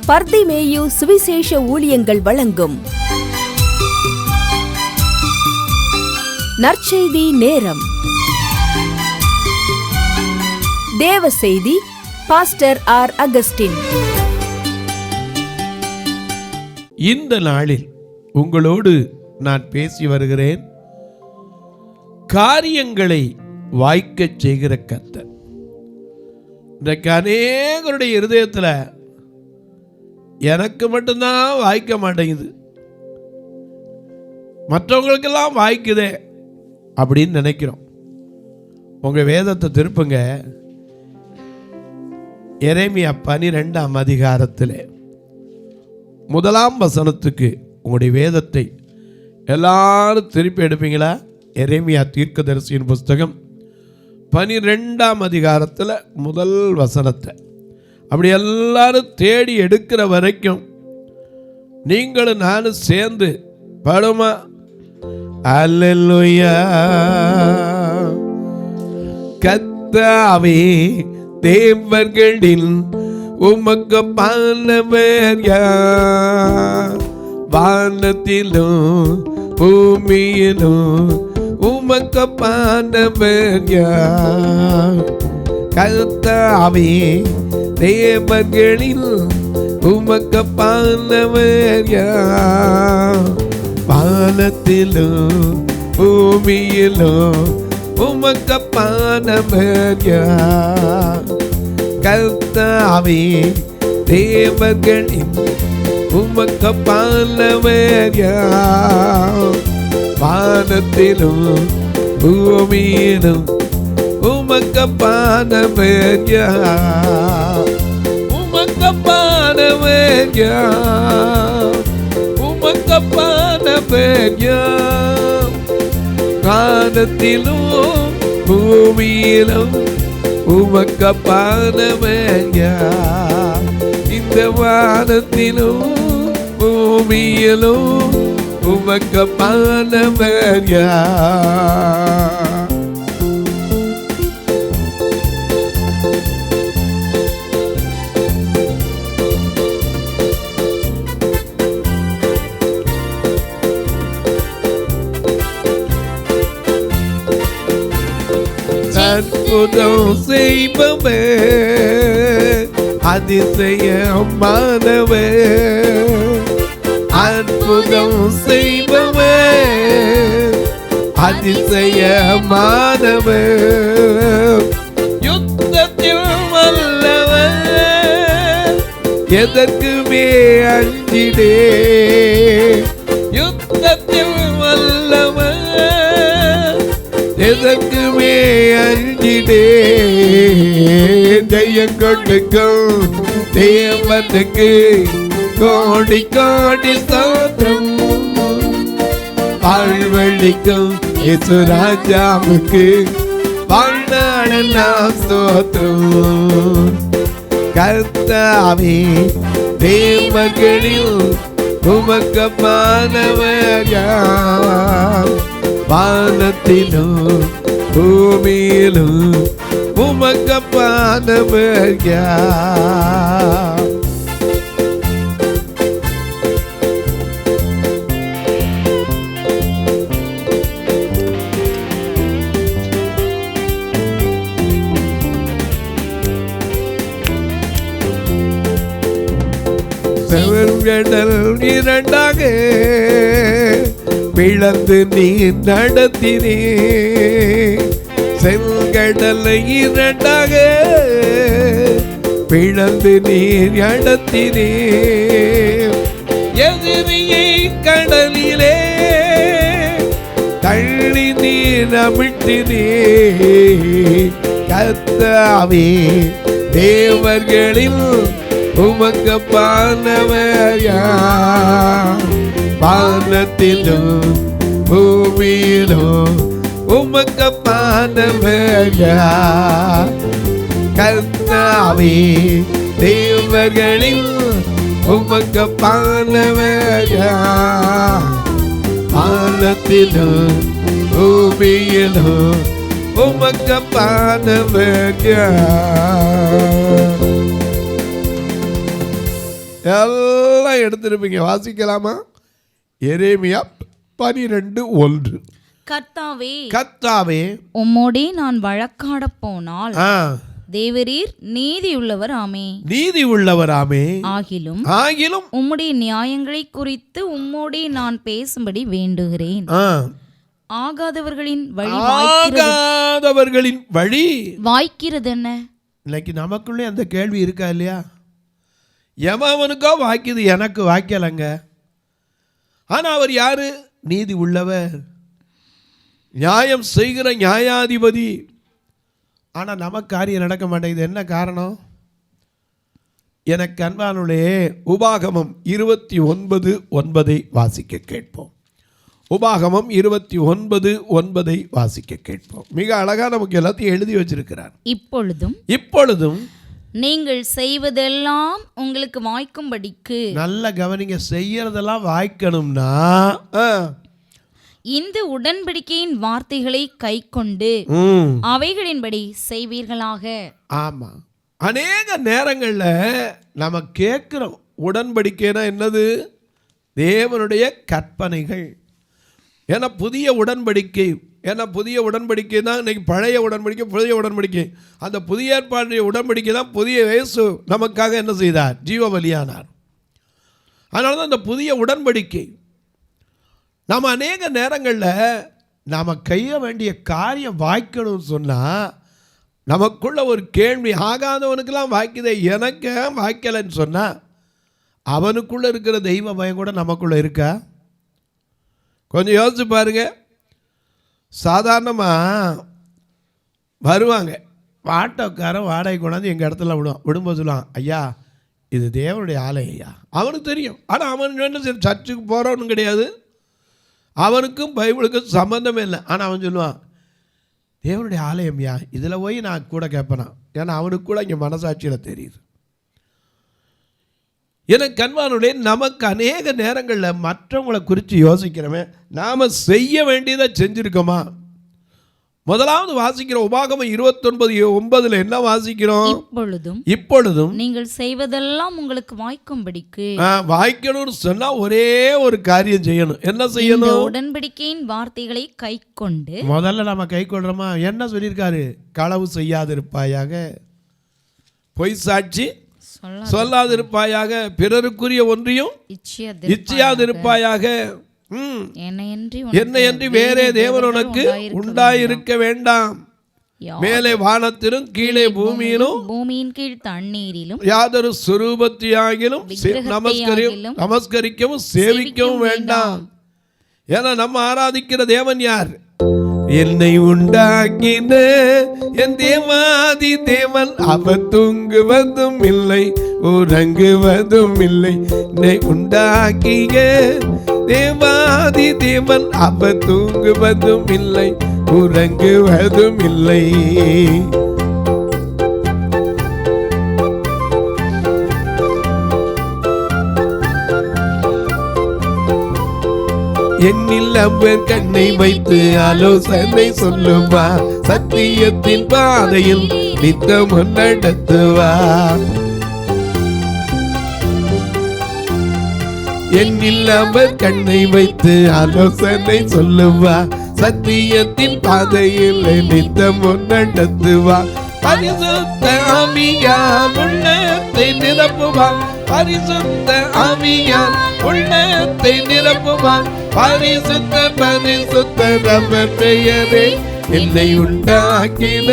பர்திமேயு சுவிசேஷ ஊழியங்கள் வழங்கும் நற்செய்தி நேரம். தேவ செய்தி பாஸ்டர் ஆர். அகஸ்டின். இந்த நாளில் உங்களோடு நான் பேசி வருகிறேன். காரியங்களை வாய்க்கச் செய்கிற கர்த்தர். இன்றைக்கு அநேகருடைய இருதயத்தில் எனக்கு மட்டும்தான் வாய்க்க மாட்டேங்குது, மற்றவங்களுக்கெல்லாம் வாய்க்குதே அப்படின்னு நினைக்கிறோம். உங்கள் வேதத்தை திருப்புங்க. எரேமியா 12ஆம் அதிகாரத்தில் 1ஆம் வசனத்துக்கு உங்களுடைய வேதத்தை எல்லாரும் திருப்பி எடுப்பீங்களா? எரேமியா தீர்க்கதரிசியின் புஸ்தகம் 12ஆம் அதிகாரத்தில் 1 வசனத்தை அப்படி எல்லாரும் தேடி எடுக்கிற வரைக்கும் நீங்களும் நானும் சேர்ந்து பாடுமா? அல்லேலூயா. கர்த்தாவே தேவர்களில் உமக்கு பானவர் யார்? வானத்திலும் பூமியிலும் உமக்கு பானவர் யார்? கர்த்தாவே தேவர்களில் உமக்கு பானவர் யார்? வானத்திலும் பூமியிலும் உமக்கு பானவர் யார்? கர்த்தாவே தேவர்களில் உமக்கு பானவர் யார்? வானத்திலும் பூமியிலும் உமக்கு பானவர் யார்? உமக்கு பானவர் யார்? உமக்கு பானவர் யார்? வானத்திலும் பூமியிலும் உமக்கு பானவர் யார்? இந்த வானத்திலும் பூமியிலும் உமக்கு பானவர் யார்? அற்புதம் செய்பவர், அதிசயமானவர். அற்புதம் செய்பவர், அதிசயமானவர். யுத்தத்தில் வல்லவர், எதற்குமே அஞ்சிடே. யுத்தத்தில் வல்லவர், எதற்குமே அஞ்சிடே. ஜெயம் கொடுக்கும் தேவனுக்கு கோடி கோடி ஸ்தோத்திரம். வாழ்வழிக்கும் இயேசு ராஜாவுக்கு வாழ்நாளெல்லாம் ஸ்தோத்திரம். கர்த்தாவே தேவர்களில் உமக்கு பானவர் யார்? வானத்திலும் பூமியிலும் உமக்கு பானவர் யார்? செவன்கடல் இரண்டாக பிளந்து நீர் நடத்தினே. செங்கடலை இரண்டாக பிளந்து நீர் நடத்தினே. எதிரியை கடலிலே தள்ளி நீர் அமிழ்த்தினே. கர்த்தாவே தேவர்களில் உமக்கு பானவர் யார்? வானத்திலும் பூமியிலும் உமக்கு பானவர் யார்? கர்த்தாவே தேவர்களில் உமக்கு பானவர் யார்? வானத்திலும் பூமியிலும் உமக்கு பானவர் யார்? எல்லாம் எடுத்திருப்பீங்க. வாசிக்கலாமா? எரேமியா 12:1. கர்த்தாவே உம்மோடே நான் வழக்காட போனால் தேவரீர் நீதி உள்ளவராமே ஆகிலும் உம்முடைய நியாயங்களை குறித்து உம்மோடே நான் பேசும்படி வேண்டுகிறேன். ஆகாதவர்களின் வழி வாய்க்கிறது என்ன? இன்னைக்கு நமக்குள்ளே அந்த கேள்வி இருக்கா இல்லையா? எவனுக்கோ வாய்க்குது, எனக்கு வாய்க்கலைங்க. ஆனா அவர் யாரு? நீதி உள்ளவர், நியாயம் செய்கிற நியாயாதிபதி. ஆனா நமக்கு காரியம் நடக்க மாட்டேங்குது. என்ன காரணம்? எனக்கு அன்பானுடைய உபாகமம் 29:9 வாசிக்க கேட்போம். உபாகமம் 29:9 வாசிக்க கேட்போம். மிக அழகா நமக்கு எல்லாத்தையும் எழுதி வச்சிருக்கிறார். இப்பொழுதும் நீங்கள் செய்வதெல்லாம் உங்களுக்கு வாய்க்கும்படிக்கு. நல்ல கவனிங்க, செய்யறதெல்லாம் வாய்க்கணும்னா இந்த உடன்படிக்கையின் வார்த்தைகளை கை கொண்டு அவைகளின்படி செய்வீர்களாக. ஆமா, அநேக நேரங்கள்ல நம்ம கேட்கிறோம் உடன்படிக்கைனா என்னது? தேவனுடைய கற்பனைகள். ஏன்னா புதிய உடன்படிக்கை தான் இன்னைக்கு பழைய உடன்படிக்கை, புதிய உடன்படிக்கை. அந்த புதிய ஏற்பாடு உடன்படிக்கை தான் புதிய இயேசு நமக்காக என்ன செய்தார்? ஜீவ பலியானார். அதனால தான் அந்த புதிய உடன்படிக்கை. நாம் அநேக நேரங்களில் நாம் கைய வேண்டிய காரியம் வாய்க்கணும்னு சொன்னால் நமக்குள்ள ஒரு கேள்வி, ஆகாதவனுக்கெல்லாம் வாய்க்குதே, எனக்கு வாய்க்கலைன்னு சொன்னால் அவனுக்குள்ளே இருக்கிற தெய்வ பயம் கூட நமக்குள்ளே இருக்கா? கொஞ்சம் யோசிச்சு பாருங்க. சாதாரணமாக வருவாங்க, ஆட்டோக்காரன் வாடகை கொண்டாந்து எங்கள் இடத்துல விடும்போது சொல்லுவான், ஐயா இது தேவனுடைய ஆலயம் ஐயா. அவனுக்கு தெரியும். ஆனால் அவன் என்ன சர்ச்சுக்கு போகிறவனு கிடையாது, அவனுக்கும் பைபிளுக்கும் சம்மந்தமே இல்லை. ஆனால் அவன் சொல்லுவான், தேவனுடைய ஆலயம்யா, இதில் போய் நான் கூட கேட்பேனா? ஏன்னா அவனுக்கு கூட இங்கே மனசாட்சியில் தெரியுது. எனக்கு கண்வானுடைய நமக்கு அநேக நேரங்களில் மற்றவங்களை குறித்து யோசிக்கிறோமே, நாம் செய்ய வேண்டியதை செஞ்சுருக்கோமா? முதலாவது வாசிக்கிற உபாகமம் 29:9 என்ன வாசிக்கிறோம்? இப்பொழுதும் நீங்கள் செய்வதெல்லாம் உங்களுக்கு வாய்க்கும்படிக்கு. வாய்க்கணும்னு சொன்னா ஒரே ஒரு காரியம் செய்யணும். என்ன செய்யணும்? உடன்படிக்கையின் வார்த்தைகளை கை கொண்டு. முதல்ல நம்ம கை கொள்றோமா? என்ன சொல்லியிருக்காரு? களவு செய்யாதிருப்பாயாக, பொய் சாட்சி சொல்லாதிருப்பாயாக, பிறருக்குரிய ஒன்றையும் இச்சையாதிருப்பாயாக, என்னையன்றி வேறே தேவன் உனக்கு உண்டாயிருக்க வேண்டாம். மேலே வானத்திலும் கீழே பூமியின் கீழ் தண்ணீரிலும் யாதொரு சுரூபத்தையாகிலும் நமஸ்கரிக்கவும் சேவிக்கவும் வேண்டாம். ஏன்னா நம்ம ஆராதிக்கிற தேவன் யார்? என்னை உண்டாக்கின என் தேவாதி தேவன், அவர் தூங்குவதும் இல்லை உறங்குவதும் இல்லை. என்னை உண்டாக்கிய தேவாதி தேவன், அவர் தூங்குவதும் இல்லை உறங்குவதும் இல்லை. என்னில் அவர் கண்ணை வைத்து ஆலோசனை சொல்லுவா, சத்தியத்தின் பாதையில் நித்தம் நடத்துவா. என்னில் அவர் கண்ணை வைத்து ஆலோசனை சொல்லுவா, சத்தியத்தின் பாதையில் நித்தம் நடத்துவா. பரிசுத்த ஆவியால் உள்ளத்தை நிரப்புவான், பரிசுத்த ஆவியால் உள்ளத்தை நிரப்புவான். பரிசுத்த அவர் பெயரே என்னை உண்டாக்கின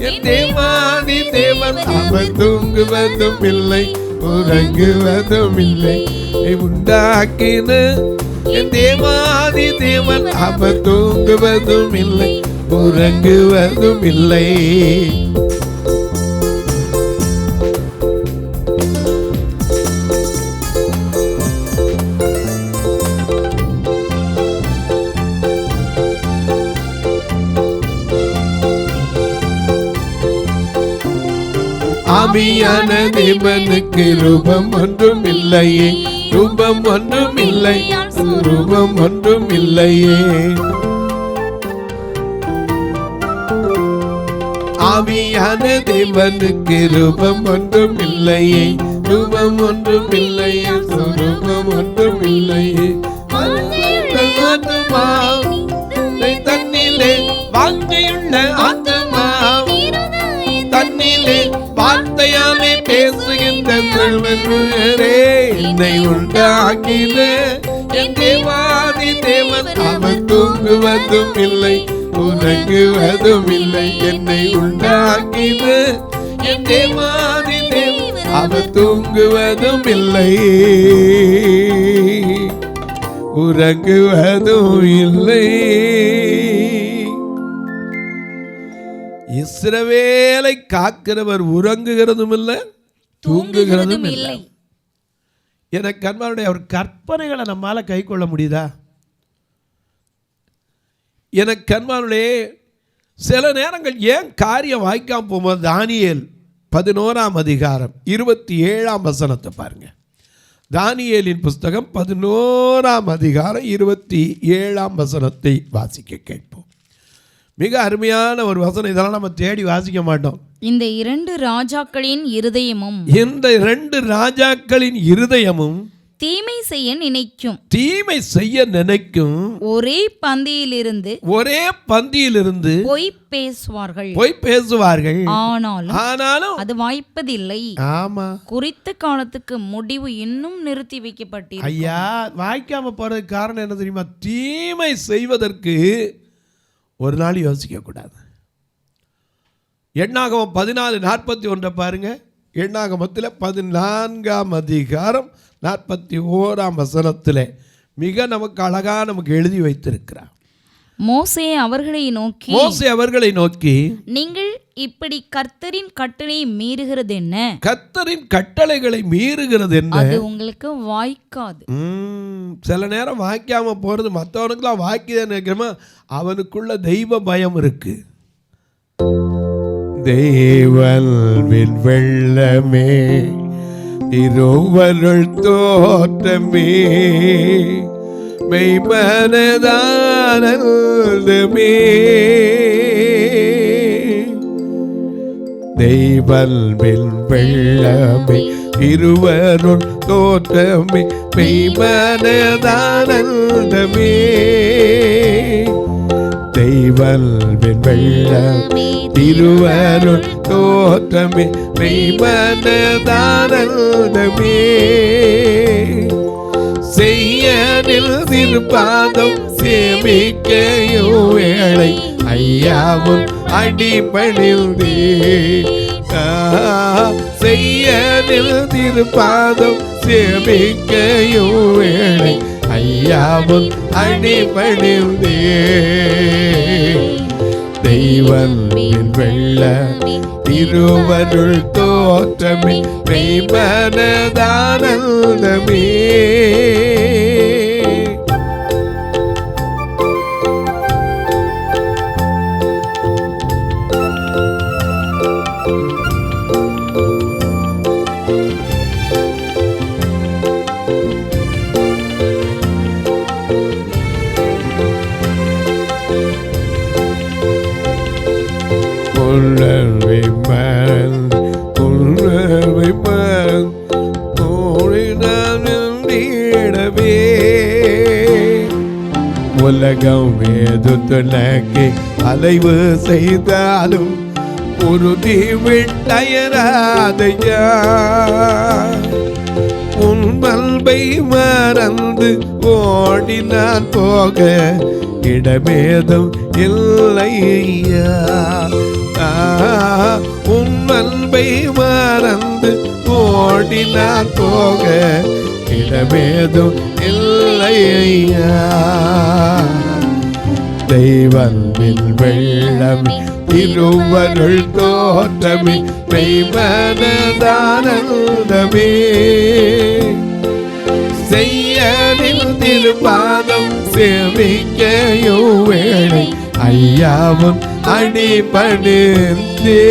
என் தேவாதி தேவன், அவர் தூங்குவதும் இல்லை உறங்குவதும் இல்லை. உண்டாக்கின என் தேவாதி தேவன், அவர் தூங்குவதும் இல்லை உறங்குவதும் இல்லை. ஆவியான தேவனுக்கு ரூபம் ஒன்றும் இல்லையே, ரூபம் ஒன்றும் இல்லை, ரூபம் ஒன்றும் இல்லையே. ஆவியான தேவனுக்கு ரூபம் ஒன்றும் இல்லையே, ரூபம் ஒன்றும் இல்லை, சொரூபம் ஒன்றும் இல்லை. தன்னிலே வாஞ்சையுள்ள ஆத்துமா, தன்னிலே வார்த்தையாலே பேசுகின்ற செல்வரே, என்னை உண்டாக்கின என் தேவாதி தேவன் அவன் தூங்குவதும் இல்லை, உறங்குவதும் இல்லை. என்னை உண்டாக்கின என் தேவாதி தேவன் அவன் தூங்குவதும் இல்லை, உறங்குவதும் இல்லை. இஸ்ரவேலை காக்கிறவர் உறங்குகிறதும் இல்லை, தூங்குகிறதும் இல்லை. எனக்கு அன்பாருடைய அவர் கற்பனைகளை நம்மால கை கொள்ள முடியுதா? எனக்கு அன்பாருடைய சில நேரங்கள் ஏன் காரியம் வாய்க்காம போகும்போது தானியேல் 11ஆம் அதிகாரம் 27ஆம் வசனத்தை பாருங்க. தானியேலின் புஸ்தகம் 11ஆம் அதிகாரம் 27ஆம் வசனத்தை வாசிக்க கேட்போம். மிக அருமையான ஒரு வசனம். இதெல்லாம் நம்ம தேடி வாசிக்க மாட்டோம். இந்த இரண்டு ராஜாக்களின் இருதயமும் தீமை செய்ய நினைக்கும் ஒரே பந்தியிலிருந்து பொய் பேசுவார்கள். ஆனாலும் அது வாய்ப்பதில்லை. ஆமா, குறித்த காலத்துக்கு முடிவு இன்னும் நிறுத்தி வைக்கப்பட்டு. ஐயா, வாய்க்காம போறதுக்கு காரணம் என்ன தெரியுமா? தீமை செய்வதற்கு ஒரு நாள் யோசிக்க கூடாது. எண்ணாகமம் 14:41 பாருங்க. எண்ணாகமத்தில் 14ஆம் அதிகாரம் 41ஆம் வசனத்தில் மிக நமக்கு அழகா நமக்கு எழுதி வைத்திருக்கிறார். மோசே அவர்களை நோக்கி நீங்கள் இப்படி கர்த்தரின் கட்டளை மீறுகிறது என்ன? கர்த்தரின் கட்டளைகளை மீறுகிறது என்ன? அது உங்களுக்கு வாய்க்காது. சில நேரம் வாய்க்காம போறது மற்றவனுக்குலாம் வாய்க்குதுன்னு நினைக்கிறோமா? அவனுக்குள்ள தெய்வ பயம் இருக்கு. தெய்வல்வின் வெள்ளமே, இருவருள் தோற்றமே, மெய்மனதானந்தமே, தெய்வல்வின் வெள்ளமே, இருவருள் தோற்றமே, மெய்மனதானந்தமே, தெய்வல்வின் வெள்ளமே, இருவருள் தோற்றமே, மெய்மனதானந்தமே, செய்யனில் திருப்பாதம் சேமிக்கையோ வேளை ஐயாவும் அடிபணிந்தே, செய்யனில் திருப்பாதம் சேமிக்கையோ வேளை ஐயாவும் அடிபணிந்தே, தெய்வத்தின் வெள்ளமே, திருவருள் தோற்றமே, மெய்மனதானந்தமே. உலகம் ஏது துணக்கு அலைவு செய்தாலும் உறுதி விட்டயராதையா, உன் அன்பை மறந்து ஓடினான் போக இடமேதும் இல்லையா, உன் அன்பை மறந்து ஓடினான் போக இடமேதும் இல்லையா, தெய்வத்தின் வெள்ளமே, திருவருள் தோற்றமே, மெய்மனதானந்தமே, செய்யனில் திருப்பாதம் சேமிக்கையோ வேளை ஐயாவும் அடிபணிந்தே.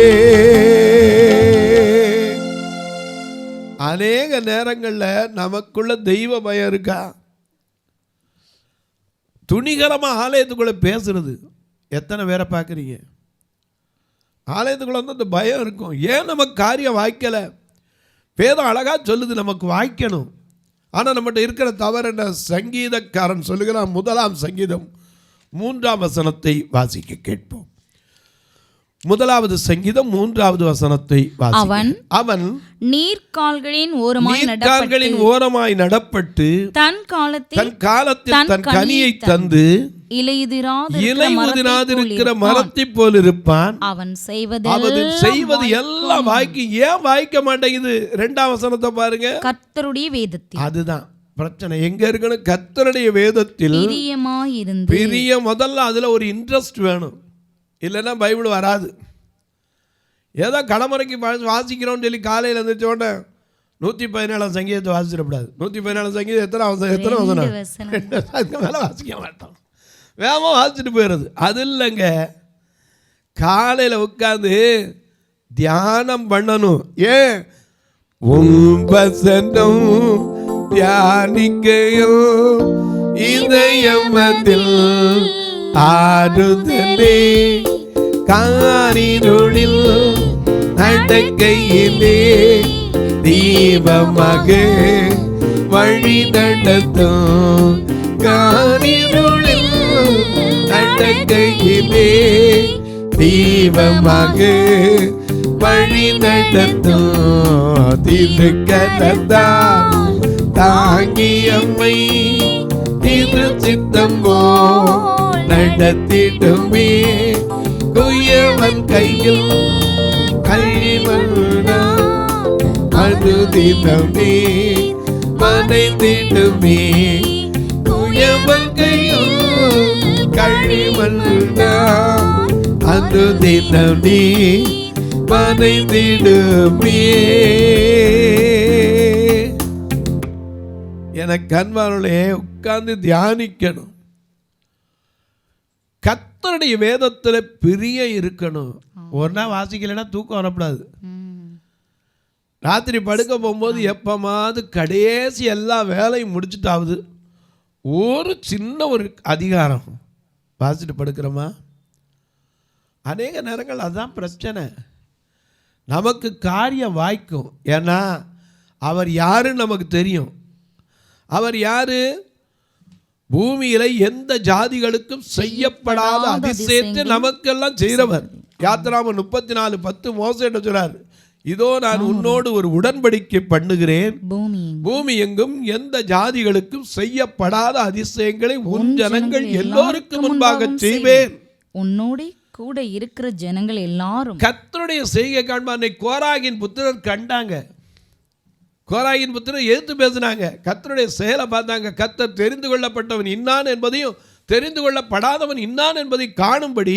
அநேக நேரங்களில் நமக்குள்ள தெய்வ பயம் இருக்கா? துணிகரமாக ஆலயத்துக்குள்ளே பேசுறது எத்தனை பேரை பார்க்குறீங்க? ஆலயத்துக்குள்ளே வந்து அந்த பயம் இருக்கும். ஏன் நமக்கு காரியம் வாய்க்கலை? வேதம் அழகா சொல்லுது, நமக்கு வாய்க்கணும். ஆனால் நம்மகிட்ட இருக்கிற தவறு என்ன? சங்கீதக்காரன் சொல்லுகிறான், 1ஆம் சங்கீதம் 3ஆம் வசனத்தை வாசிக்க கேட்போம். 1வது சங்கீதம் 3வது வசனத்தை வாசிக்க. அவன் நீர்க்கால்களின் ஓரமாய் நடப்பட்டு தன் காலத்தில் தன் கனியை தந்து இலையுதிராதிருக்கிற மரத்தை போல் இருப்பான். அவன் செய்வது எல்லாம் வாய்க்கு. ஏன் வாய்க்க மாட்டேங்குது? 2ஆம் வசனத்தை பாருங்க. கர்த்தருடைய வேதத்தில். அதுதான் பிரச்சனை. எங்க இருக்கணும்? கர்த்தருடைய வேதத்தில் பிரியம். முதல்ல அதுல ஒரு இன்ட்ரெஸ்ட் வேணும், இல்லைன்னா பைபிள் வராது. ஏதோ கடமுறைக்கு வாசிக்கிறோம்னு சொல்லி காலையில் இருந்துச்ச உடனே 117ஆம் சங்கீதத்தை வாசிச்சிடக்கூடாது. 117ஆம் சங்கீதம் எத்தனை வசனம்? அதுக்கு மேலே வாசிக்க மாட்டோம், வேகமாக வாசிச்சுட்டு போயிடுறது. அது இல்லைங்க, காலையில் உட்காந்து தியானம் பண்ணணும். ஏன்? வசனம் தியானிக்கையும் இதயமதில் ஆறுதலே காரிருளில் நடக்கையிலே தீபமாக வழி நடத்தும். காரிருளில் நடக்கையிலே தீபமாக வழி நடத்தும். திருக்கரத்தா தாங்கியம்மை திரு சித்தம் போல் நடத்திடுமே. குயவன் கையில் கைவனா அனுதினமே மனைந்திடுமே. குயவன் கையில் கழிவனா அனுதினமே மனைந்திடுமே. எனக்கு அன்பானவர்களே, உட்கார்ந்து தியானிக்கணும். கர்த்தருடைய வேதத்தில் பிரிய இருக்கணும். ஒரு நாள் வாசிக்கலைன்னா தூக்கம் வரக்கூடாது. ராத்திரி படுக்க போகும்போது எப்பமாவது கடைசி எல்லா வேலையும் முடிச்சுட்டாவது ஒரு சின்ன ஒரு அதிகாரம் வாசிட்டு படுக்கிறோமா? அநேக நேரங்கள் அதுதான் பிரச்சனை. நமக்கு காரியம் வாய்க்கும், ஏன்னா அவர் யாருன்னு நமக்கு தெரியும். அவர் யாரு? பூமியில எந்த ஜாதிகளுக்கும் செய்யப்படாத அதிசயத்தை நமக்கெல்லாம் செய்கிறவர். யாத்திராகமம் 34:10 மோசேட்ட சொல்றார், இதோ நான் உன்னோடு ஒரு உடன்படிக்கை பண்ணுகிறேன், பூமி எங்கும் எந்த ஜாதிகளுக்கும் செய்யப்படாத அதிசயங்களை உன் ஜனங்கள் எல்லோருக்கும் முன்பாக செய்வேன். உன்னோடு கூட இருக்கிற ஜனங்கள் எல்லாரும் கர்த்தருடைய செய்கை காண்பான். கோராகின் புத்திரர் கண்டாங்க, கோராகின் புத்திரர் எதிர்த்து பேசினாங்க, கர்த்தருடைய செயலை பார்த்தாங்க. கர்த்தர் தெரிந்து கொள்ளப்பட்டவன் இன்னான் என்பதையும் தெரிந்து கொள்ளப்படாதவன் இன்னான் என்பதை காணும்படி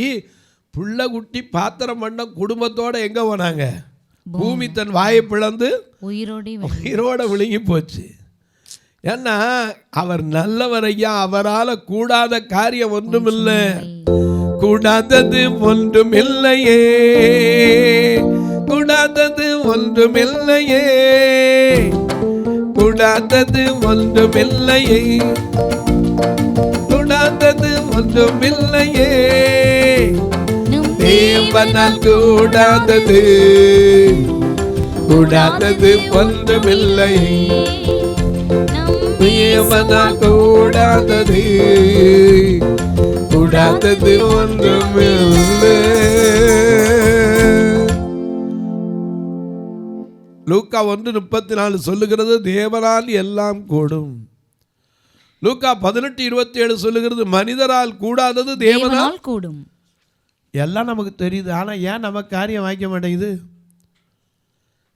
புள்ள குட்டி பாத்திரம் பண்ண குடும்பத்தோட எங்க போனாங்க? பூமி தன் வாயை பிளந்து உயிரோட விழுங்கி போச்சு. ஏன்னா அவர் நல்லவர் ஐயா, அவரால் கூடாத காரியம் ஒன்றுமில்லை. கூடாதது ஒன்றுமில்லையே, கூடாதது ஒன்றுமில்லையே, கூடாதது ஒன்றுமில்லையே, கூடாதது ஒன்றுமில்லையே. தேவனால் கூடாதது, கூடாதது ஒன்றுமில்லை. தேவனால் கூடாதது, கூடாதது ஒன்றுமில்லை. லூக்கா 1:34 சொல்லுகிறது, தேவனால் எல்லாம் கூடும். லூக்கா 18:27 சொல்லுகிறது, மனிதரால் கூடாதது தேவனால் கூடும். எல்லாம் நமக்கு தெரியுது, ஆனால் ஏன் நமக்கு காரியம் வாய்க்க மாட்டேங்குது?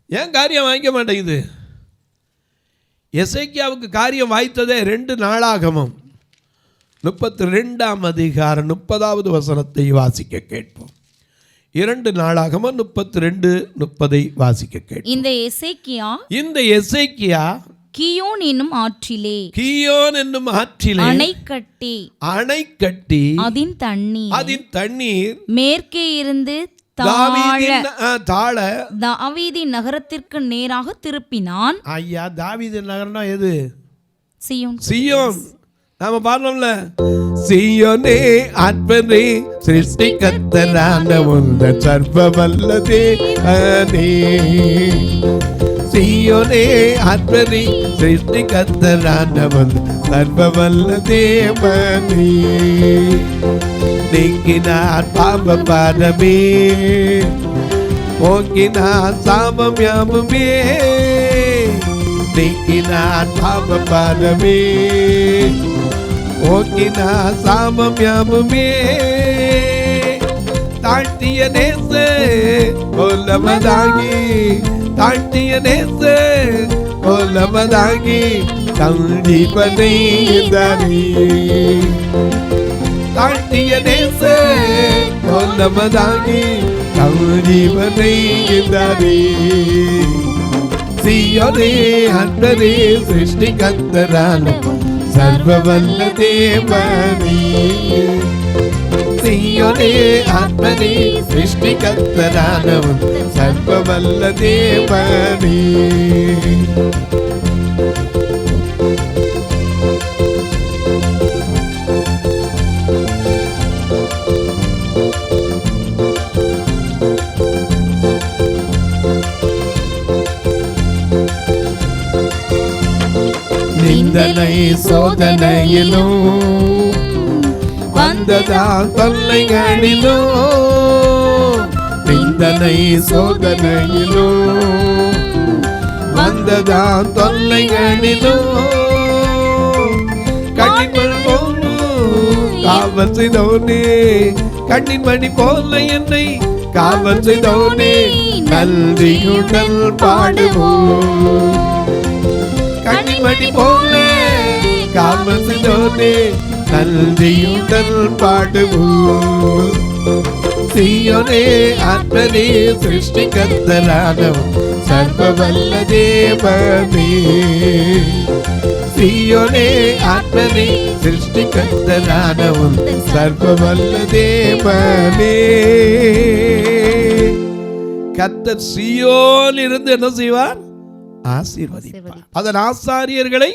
ஏன் காரியம் வாய்க்க மாட்டேங்குது? எசேக்கியாவுக்கு காரியம் வாய்த்ததே 2 நாளாகமம் 32ஆம் அதிகாரம் 30வது வசனத்தை வாசிக்க கேட்போம். 2 நாளாகமம் 32:30 வாசிக்க கேட்போம். இந்த எசேக்கியா கியோன் என்னும் ஆற்றிலே அணை கட்டி அதின் தண்ணீர் மேற்கே இருந்து தாவீதின் நகரத்திற்கு நேராக திருப்பினான். ஐயா, தாவீதின் நகரம்னா எது? சீயோன். நாம பாடணும்ல, சீயோனே ஆத்மனே சிருஷ்டிகர்த்தரான உந்த சர்வ வல்லதே அனே. சீயோனே ஆத்மனே சிருஷ்டிகர்த்தரானவன் சர்வவல்ல தேவனே. நீக்கினார் பாவ பாரமே, போக்கினார் சாபம் யாவுமே. நீக்கினார் பாவ பாரமே, போக்கினார் சாபம் யாவுமே. தாழ்த்திய நேச கொல்லவதாகி, தாழ்த்திய நேச கொல்லவதாகி சந்தீபனை தானே. தாழ்த்திய நேச கொல்லவதாகி சந்தீபனை தானே. சீயோனே ஆத்மனே சிருஷ்டிகர்த்தரானவன் சர்வவல்ல தேவனே. சீயோனே ஆத்மனே சிருஷ்டிகர்த்தரானவன் சர்வவல்ல தேவனே. நிந்தனை சோதனையிலும் வந்ததா தொல்லைகளிலோ. நிந்தனை சோதனையிலோ வந்ததா தொல்லைகளிலோ. கண்ணின் போல காவல் செய்தோனே, கண்ணின் மணி போல என்னை காவல் செய்தோனே, நன்றியுடன் பாடுவோம். கண்ணின் மணி போல காவல் செய்தோனே, நன்றியுடன் பாடுவோம். சீயோனே ஆத்மனே சிருஷ்டிகர்த்தரானவன் சர்வவல்ல தேவனே. சீயோனே ஆத்மனே சிருஷ்டிகர்த்தரானவன் சர்வவல்ல தேவனே. கர்த்தர் சீயோனில் இருந்து என்ன செய்வார்? ஆசீர்வதிப்பார். அதன் ஆசாரியர்களை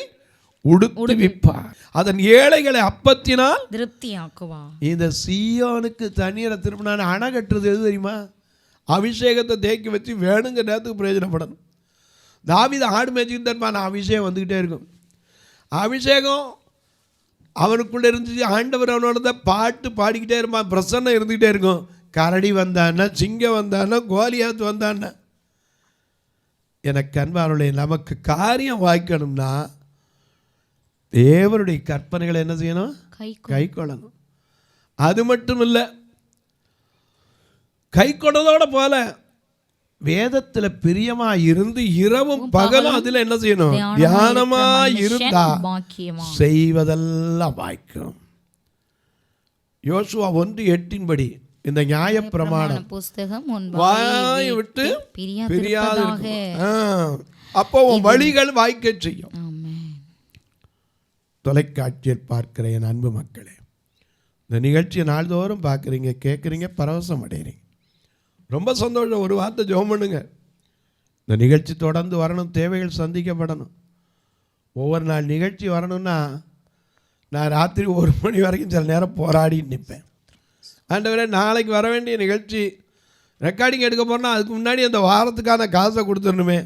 உடுத்துவிப்பார், அதன் ஏழைகளை அப்பத்தினால் திருப்தியாக்குவார். இந்த சீயோனுக்கு தண்ணீரை திரும்பினா அணை கட்டுறது எது தெரியுமா? அபிஷேகத்தை தேக்கி வச்சு வேணுங்க நேரத்துக்கு பிரயோஜனப்படணும். தாவீது ஆடு மேய்ச்சிக்கிட்டு இருப்பான், அபிஷேகம் வந்துக்கிட்டே இருக்கும். அபிஷேகம் அவனுக்குள்ளே இருந்துச்சு, ஆண்டவர் அவனோட பாட்டு பாடிக்கிட்டே இருப்பான், பிரசன்னம் இருந்துக்கிட்டே இருக்கும். கரடி வந்தான்னா, சிங்கம் வந்தான்னா, கோலியாத்து வந்தான்னா. எனக்கு அன்பானவர்களே, நமக்கு காரியம் வாய்க்கணும்னா தேவனுடைய கற்பனைகளை என்ன செய்யணும்? கை கொள்ளணும். அது மட்டும் இல்லை, கை கொண்டதோட போல வேதத்தில் பிரியமா இருந்து இரவும் பகலும் அதில் என்ன செய்யணும்? தியானமா இருந்தா செய்வதெல்லாம் வாய்க்கும். யோசுவா 1:8 இந்த நியாயப்பிரமாணம் வாயை விட்டு பிரியாது. அப்போ உன் வழிகள் வாய்க்க செய்யும். தொலைக்காட்சியில் பார்க்கிற என் அன்பு மக்களே, இந்த நிகழ்ச்சியை நாள்தோறும் பார்க்குறீங்க, கேட்குறீங்க, பரவசம் அடைகிறீங்க. ரொம்ப சந்தோஷம். ஒரு வார்த்தை ஜெபம் பண்ணுங்க. இந்த நிகழ்ச்சி தொடர்ந்து வரணும், தேவைகள் சந்திக்கப்படணும். ஒவ்வொரு நாள் நிகழ்ச்சி வரணும்னா நான் ராத்திரி 1 மணி வரைக்கும் சில நேரம் போராடின்னு நிற்பேன். ஆண்டவரே, நாளைக்கு வர வேண்டிய நிகழ்ச்சி ரெக்கார்டிங் எடுக்க போகிறேன்னா அதுக்கு முன்னாடி அந்த வாரத்துக்கான காசை கொடுத்துடணுமே.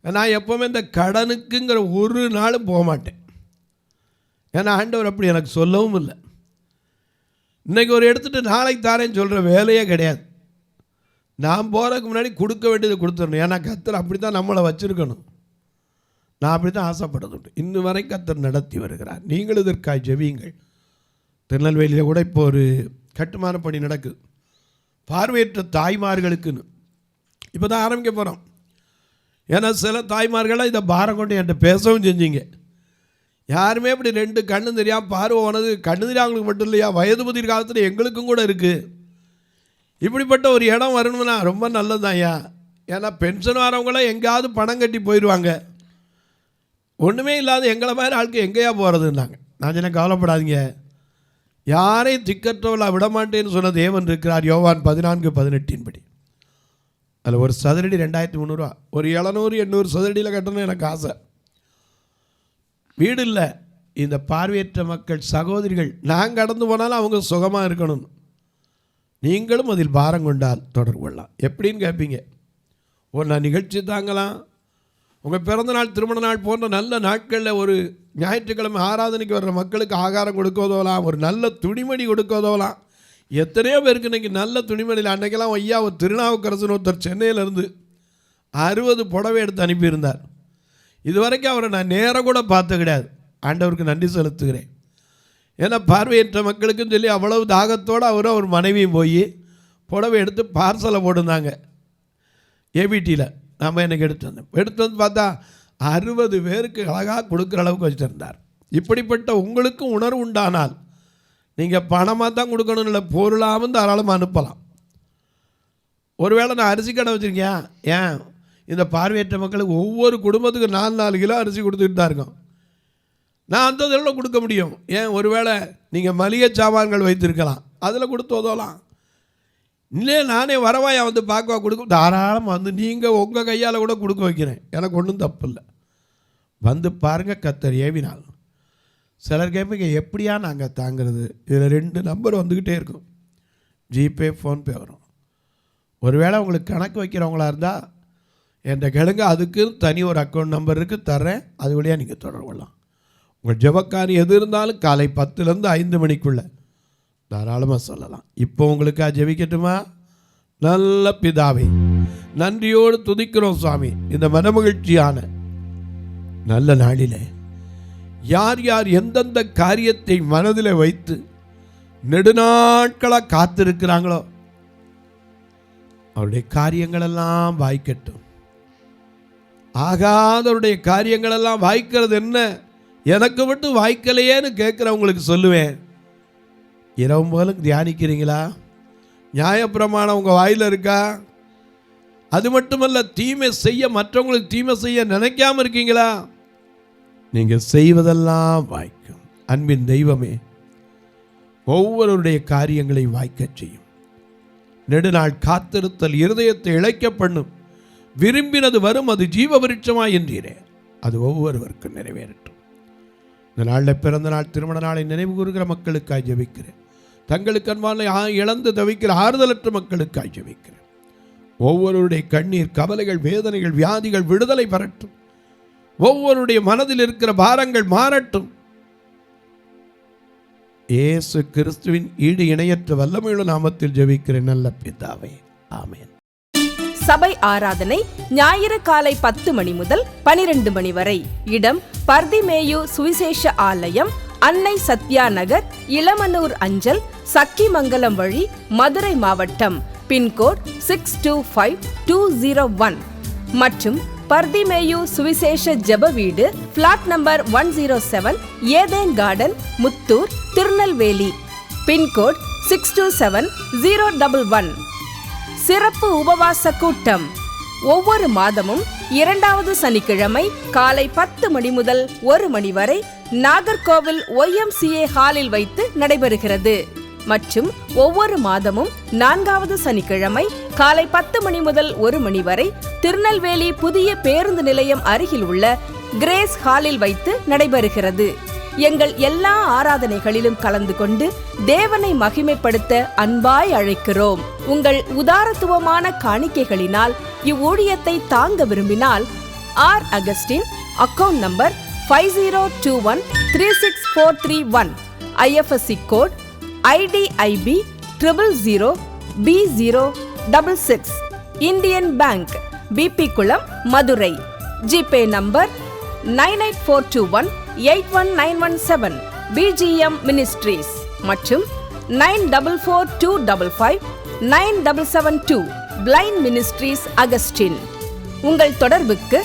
நான் எப்போவுமே இந்த கடனுக்குங்கிற ஒரு நாளும் போக மாட்டேன். ஏன்னா ஆண்டவர் அப்படி எனக்கு சொல்லவும் இல்லை. இன்றைக்கி ஒரு எடுத்துகிட்டு நாளைக்கு தாரேன்னு சொல்கிற வேலையே கிடையாது. நான் போகிறதுக்கு முன்னாடி கொடுக்க வேண்டியதை கொடுத்துடணும். ஏன்னா கர்த்தர் அப்படி தான் நம்மளை வச்சுருக்கணும். நான் அப்படி தான் ஆசைப்படுறது. இன்னும் வரை கர்த்தர் நடத்தி வருகிறார். நீங்கள் இதற்காக ஜெபியுங்கள். திருநெல்வேலியில் கூட இப்போ ஒரு கட்டுமான பணி நடக்குது, பார்வையற்ற தாய்மார்களுக்குன்னு. இப்போ தான் ஆரம்பிக்க போகிறோம். ஏன்னா சில தாய்மார்களாக இதை பாரம் கொண்டு என்கிட்ட பேசவும் செஞ்சீங்க. யாருமே இப்படி 2 கண்ணு தெரியாமல் பார்வை போனது கண்ணு தெரியாதவங்களுக்கு மட்டும் இல்லையா, வயது முதிர் காலத்தில் எங்களுக்கும் கூட இருக்குது. இப்படிப்பட்ட ஒரு இடம் வரணும்னா ரொம்ப நல்லதுதான் ஐயா. ஏன்னா பென்ஷன் வரவங்களாம் எங்கேயாவது பணம் கட்டி போயிடுவாங்க. ஒன்றுமே இல்லாத எங்களை மாதிரி ஆளுக்கு எங்கேயா போகிறதுன்னாங்க. நான் சொன்ன கவலைப்படாதீங்க, யாரையும் திக்கற்றவளை விடமாட்டேன்னு சொன்ன தேவன் இருக்கிறார். யோவான் 14:18 அதில் ஒரு சதுரடி 2300 ரூபா. ஒரு 700-800 சதுரடியில் கட்டணும் எனக்கு ஆசை. வீடு இல்லை. இந்த பார்வையற்ற மக்கள் சகோதரிகள் நான் கடந்து போனாலும் அவங்க சுகமாக இருக்கணும். நீங்களும் அதில் பாரம் கொண்டால் தொடர்பு கொள்ளலாம். எப்படின்னு கேட்பீங்க. ஒரு நான் நிகழ்ச்சி தாங்கலாம், உங்கள் பிறந்த நாள், திருமண நாள் போன்ற நல்ல நாட்களில் ஒரு ஞாயிற்றுக்கிழமை ஆராதனைக்கு வர்ற மக்களுக்கு ஆகாரம் கொடுக்க உதவலாம், ஒரு நல்ல துணிமணி கொடுக்க உதவலாம். எத்தனையோ பேருக்கு இன்றைக்கி நல்ல துணிமணியில், அன்றைக்கெல்லாம் ஐயா ஒரு திருநாவுக்கரசன் ஒருத்தர் சென்னையிலேருந்து 60 புடவை எடுத்து அனுப்பியிருந்தார். இதுவரைக்கும் அவரை நான் நேரம் கூட பார்த்து கிடையாது. ஆண்டவருக்கு நன்றி செலுத்துகிறேன். ஏன்னா பார்வையற்ற மக்களுக்குன்னு சொல்லி அவ்வளவு தாகத்தோடு அவரும் அவர் மனைவியும் போய் புடவை எடுத்து பார்சலை போட்டிருந்தாங்க ஏபிடியில். நம்ம எனக்கு எடுத்து வந்து பார்த்தா 60 பேருக்கு அழகாக கொடுக்குற அளவுக்கு வச்சுருந்தார். இப்படிப்பட்ட உங்களுக்கும் உணர்வு உண்டானால் நீங்கள் பணமாக தான் கொடுக்கணும், இல்லை பொருளாகவும் தாராளமாக அனுப்பலாம். ஒருவேளை நான் அரிசி கடை வச்சுருக்கேன், ஏன் இந்த பார்வையற்ற மக்களுக்கு ஒவ்வொரு குடும்பத்துக்கு 4 கிலோ அரிசி கொடுத்துக்கிட்டு தான் இருக்கோம். நான் அந்த இதில் கொடுக்க முடியும். ஏன் ஒருவேளை நீங்கள் மளிகை சாமான்கள் வைத்திருக்கலாம், அதில் கொடுத்து உதவலாம். இல்லை நானே வரவாயா வந்து பார்க்க கொடுக்க தாராளமாக வந்து நீங்கள் உங்கள் கையால் கூட கொடுக்க வைக்கிறேன், எனக்கு ஒன்றும் தப்பு இல்லை. வந்து பாருங்கள், கர்த்தர் ஏவினால். சிலர் கேட்பீங்க எப்படியா நாங்கள் தாங்கிறது? இதில் 2 நம்பர் வந்துக்கிட்டே இருக்கும், ஜிபே, ஃபோன்பே வரும். ஒருவேளை உங்களுக்கு கணக்கு வைக்கிறவங்களா இருந்தால் என்கிட்ட கேளுங்க, அதுக்கு தனி ஒரு அக்கௌண்ட் நம்பர் இருக்குது, தர்றேன். அது வழியாக நீங்கள் தொடர்பு கொள்ளலாம். உங்கள் ஜெபக்காரி எது இருந்தாலும் காலை 10லேருந்து 5 மணிக்குள்ளே தாராளமாக சொல்லலாம். இப்போ உங்களுக்கு ஜெபிக்கட்டுமா? நல்ல பிதாவே, நன்றியோடு துதிக்கிறோம் சுவாமி. இந்த மனமகிழ்ச்சியான நல்ல நாளில் யார் யார் எந்தெந்த காரியத்தை மனதில் வைத்து நெடுநாட்களாக காத்திருக்கிறாங்களோ அவருடைய காரியங்களெல்லாம் வாய்க்கட்டும். ஆகாதவருடைய காரியங்களெல்லாம் வாய்க்கிறது என்ன, எனக்கு மட்டும் வாய்க்கலையேன்னு கேட்குறவங்களுக்கு சொல்லுவேன், இரவு போலும் தியானிக்கிறீங்களா? நியாயப்பிரமாணம் உங்கள் வாயில் இருக்கா? அது மட்டுமல்ல, தீமை செய்ய, மற்றவங்களுக்கு தீமை செய்ய நினைக்காம இருக்கீங்களா? நீங்கள் செய்வதெல்லாம் வாய்க்கும். அன்பின் தெய்வமே, ஒவ்வொருடைய காரியங்களை வாய்க்கச் செய்யும். நெடுநாள் காத்திருத்தல் இருதயத்தை இழைக்க பண்ணும். விரும்பினது வரும், அது ஜீவ விருட்சமாய் என்றீரே, அது ஒவ்வொருவருக்கும் நிறைவேறட்டும். இந்த நாளில் பிறந்த நாள், திருமண நாளை நினைவு கூறுகிற மக்களுக்காக ஜெபிக்கிறேன். தங்களுக்கு அன்பான இழந்து தவிக்கிற ஆறுதலற்ற மக்களுக்காக ஜெபிக்கிறேன். ஒவ்வொருடைய கண்ணீர், கவலைகள், வேதனைகள், வியாதிகள் விடுதலை பெறட்டும். ஒவ்வொருடைய மனதில் இருக்கிற பாரங்கள் மாறட்டும். இயேசு கிறிஸ்துவின் ஈடு இணையற்ற வல்லமையுள்ள நாமத்தில் ஜெபிக்கிறேன் நல்ல பிதாவே, ஆமென். சபை ஆராதனை ஞாயிறு காலை 10 மணி முதல் 12 மணி வரை. இடம் பர்திமேயு சுவிசேஷ ஆலயம், அன்னை சத்யா நகர், இளமனூர் அஞ்சல், சக்கிமங்கலம் வழி, மதுரை மாவட்டம். பின்கோட் 625201 மற்றும் பர்திமேயு சுவிசேஷ ஜெப வீடு, flat number 107, Eden garden, Muthur, Tirunelveli. Pincode 627011. சிறப்பு உபவாச கூட்டம் ஒவ்வொரு மாதமும் 2வது சனிக்கிழமை காலை 10 மணி முதல் 1 மணி வரை நாகர்கோவில் YMCA ஹாலில் வைத்து நடைபெறுகிறது. மற்றும் ஒவ்வொரு மாதமும் 4வது சனிக்கிழமை காலை 10 மணி முதல் 1 மணி வரை திருநெல்வேலி புதிய பேருந்து நிலையம் அருகில் உள்ள கிரேஸ் ஹாலில் வைத்து நடைபெறுகிறது. எங்கள் எல்லா ஆராதனைகளிலும் கலந்து கொண்டு தேவனை மகிமைப்படுத்த அன்பாய் அழைக்கிறோம். உங்கள் உதாரத்துவமான காணிக்கைகளினால் இவ்வூழியத்தை தாங்க விரும்பினால் R. Augustine, account number 5021364331, IFSC code IDIB 000B066, Indian bank, BP குளம், Madurai. GPay number 9842181917, BGM ministries மற்றும் 9442559772, பிளைண்ட் மினிஸ்ட்ரீஸ் அகஸ்டின். உங்கள் தொடர்புக்கு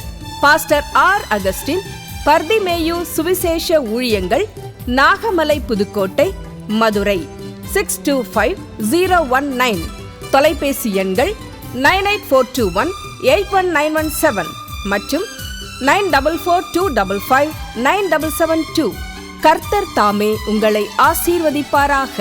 பாஸ்டர் R. அகஸ்டின், பர்திமேயு சுவிசேஷ ஊழியங்கள், நாகமலை, புதுக்கோட்டை, மதுரை 625019. தொலைபேசி எண்கள் 9842181917 மற்றும் 9442559772. கர்த்தர் தாமே உங்களை ஆசீர்வதிப்பாராக.